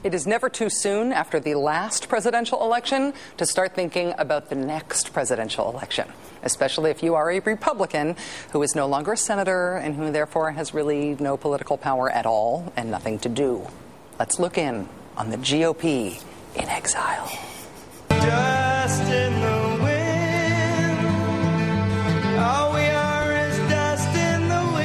It is never too soon after the last presidential election to start thinking about the next presidential election, especially if you are a Republican who is no longer a senator and who therefore has really no political power at all and nothing to do. Let's look in on the GOP in exile. Dust in the wind. All we are is dust in the wind.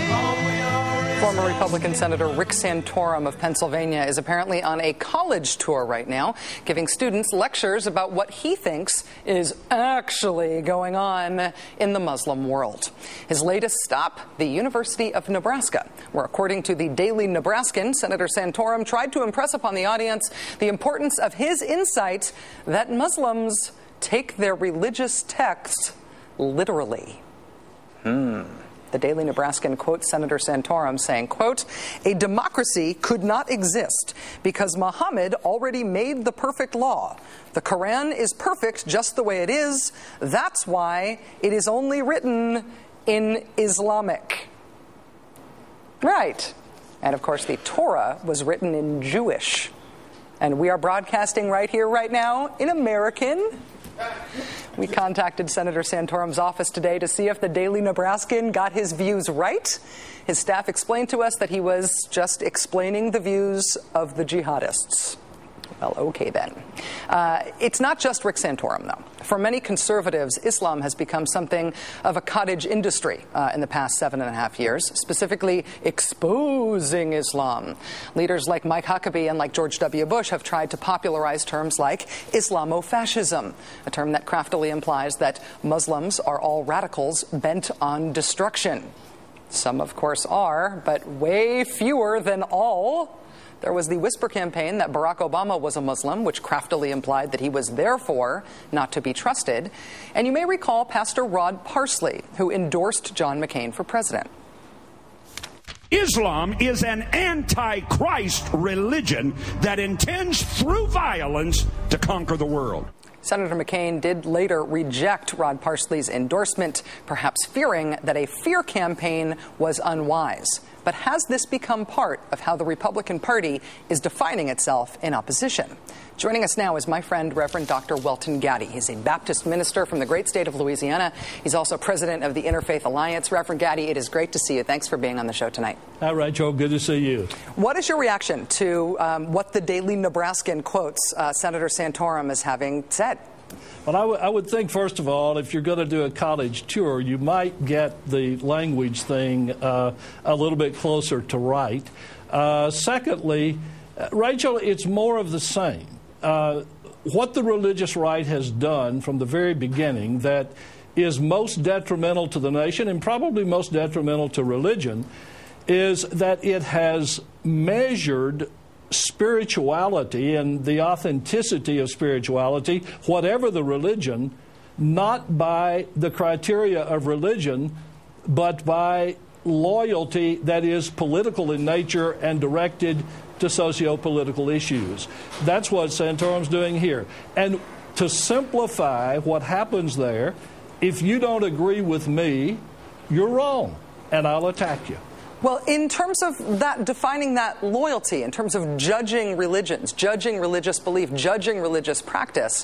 Former Republican Senator Rick Santorum of Pennsylvania is apparently on a college tour right now, giving students lectures about what he thinks is actually going on in the Muslim world. His latest stop, the University of Nebraska, where, according to the Daily Nebraskan, Senator Santorum tried to impress upon the audience the importance of his insight that Muslims take their religious texts literally. The Daily Nebraskan quotes Senator Santorum saying, quote, "A democracy could not exist because Mohammed already made the perfect law. The Quran is perfect just the way it is. That's why it is only written in Islamic." Right. And of course, the Torah was written in Jewish. And we are broadcasting right here, right now, in American. We contacted Senator Santorum's office today to see if the Daily Nebraskan got his views right. His staff explained to us that he was just explaining the views of the jihadists. Well, okay then. It's not just Rick Santorum, though. For many conservatives, Islam has become something of a cottage industry in the past 7.5 years, specifically exposing Islam. Leaders like Mike Huckabee and like George W. Bush have tried to popularize terms like Islamofascism, a term that craftily implies that Muslims are all radicals bent on destruction. Some, of course, are, but way fewer than all. There was the whisper campaign that Barack Obama was a Muslim, which craftily implied that he was therefore not to be trusted. And you may recall Pastor Rod Parsley, who endorsed John McCain for president. Islam is an anti-Christ religion that intends through violence to conquer the world. Senator McCain did later reject Rod Parsley's endorsement, perhaps fearing that a fear campaign was unwise. But has this become part of how the Republican Party is defining itself in opposition? Joining us now is my friend, Reverend Dr. Welton Gaddy. He's a Baptist minister from the great state of Louisiana. He's also president of the Interfaith Alliance. Reverend Gaddy, it is great to see you. Thanks for being on the show tonight. Hi, Rachel. Good to see you. What is your reaction to what the Daily Nebraskan quotes Senator Santorum as having said? Well, I would think, first of all, if you're going to do a college tour, you might get the language thing a little bit closer to right. Secondly, Rachel, it's more of the same. What the religious right has done from the very beginning that is most detrimental to the nation and probably most detrimental to religion is that it has measured spirituality and the authenticity of spirituality, whatever the religion, not by the criteria of religion, but by loyalty that is political in nature and directed to socio-political issues. That's what Santorum's doing here. And to simplify what happens there, if you don't agree with me, you're wrong, and I'll attack you. Well, in terms of that, defining that loyalty, in terms of judging religions, judging religious belief, judging religious practice,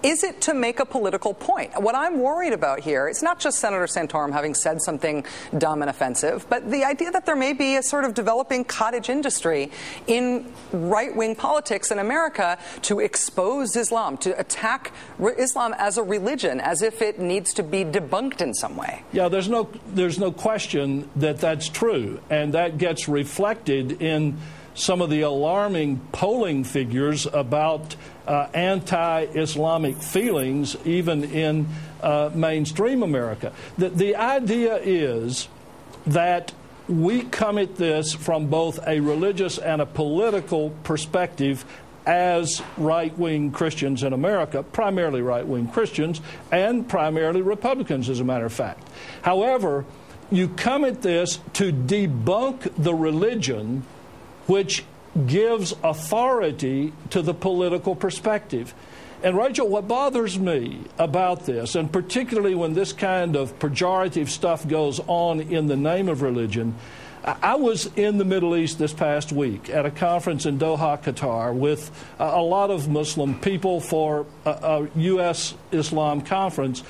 is it to make a political point? What I'm worried about here, it's not just Senator Santorum having said something dumb and offensive, but the idea that there may be a sort of developing cottage industry in right-wing politics in America to expose Islam, to attack Islam as a religion, as if it needs to be debunked in some way. Yeah, there's no question that that's true, and that gets reflected in some of the alarming polling figures about anti-Islamic feelings, even in mainstream America. The idea is that we come at this from both a religious and a political perspective as right-wing Christians in America, primarily right-wing Christians, and primarily Republicans, as a matter of fact. However, you come at this to debunk the religion which gives authority to the political perspective. And Rachel, what bothers me about this, and particularly when this kind of pejorative stuff goes on in the name of religion, I was in the Middle East this past week at a conference in Doha, Qatar, with a lot of Muslim people for a US Islam conference.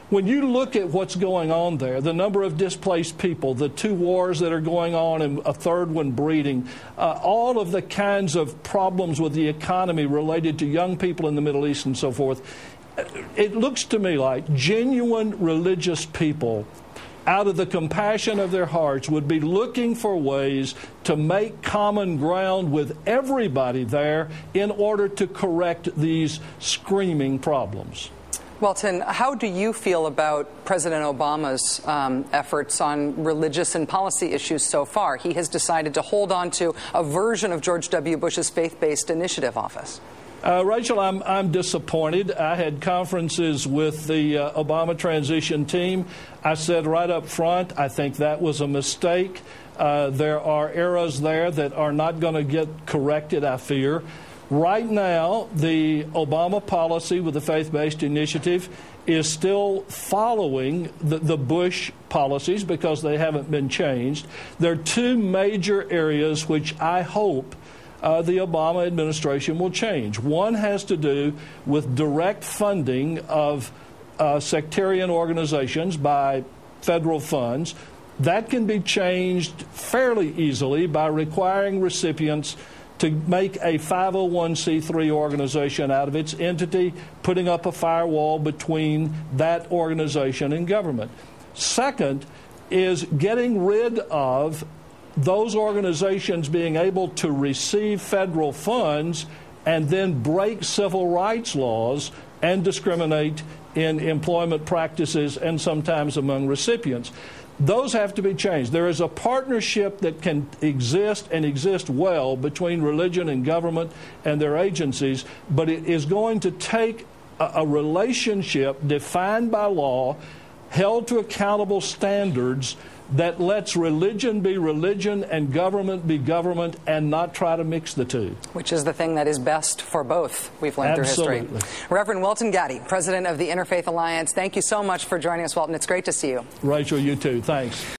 When you look at what's going on there, the number of displaced people, the 2 wars that are going on and a third one breeding, all of the kinds of problems with the economy related to young people in the Middle East and so forth, it looks to me like genuine religious people, out of the compassion of their hearts, would be looking for ways to make common ground with everybody there in order to correct these screaming problems. Welton, how do you feel about President Obama's efforts on religious and policy issues so far? He has decided to hold on to a version of George W. Bush's faith-based initiative office. Rachel, I'm disappointed. I had conferences with the Obama transition team. I said right up front, I think that was a mistake. There are errors there that are not going to get corrected, I fear. Right now, the Obama policy with the faith-based initiative is still following the Bush policies because they haven't been changed. There are 2 major areas which I hope the Obama administration will change. One has to do with direct funding of sectarian organizations by federal funds. That can be changed fairly easily by requiring recipients to make a 501c3 organization out of its entity, putting up a firewall between that organization and government. Second is getting rid of those organizations being able to receive federal funds and then break civil rights laws and discriminate in employment practices and sometimes among recipients. Those have to be changed. There is a partnership that can exist and exist well between religion and government and their agencies, but it is going to take a relationship defined by law, held to accountable standards, that lets religion be religion and government be government and not try to mix the two. Which is the thing that is best for both, we've learned through history. Reverend Welton Gaddy, president of the Interfaith Alliance, thank you so much for joining us, Welton. It's great to see you. Rachel, you too. Thanks.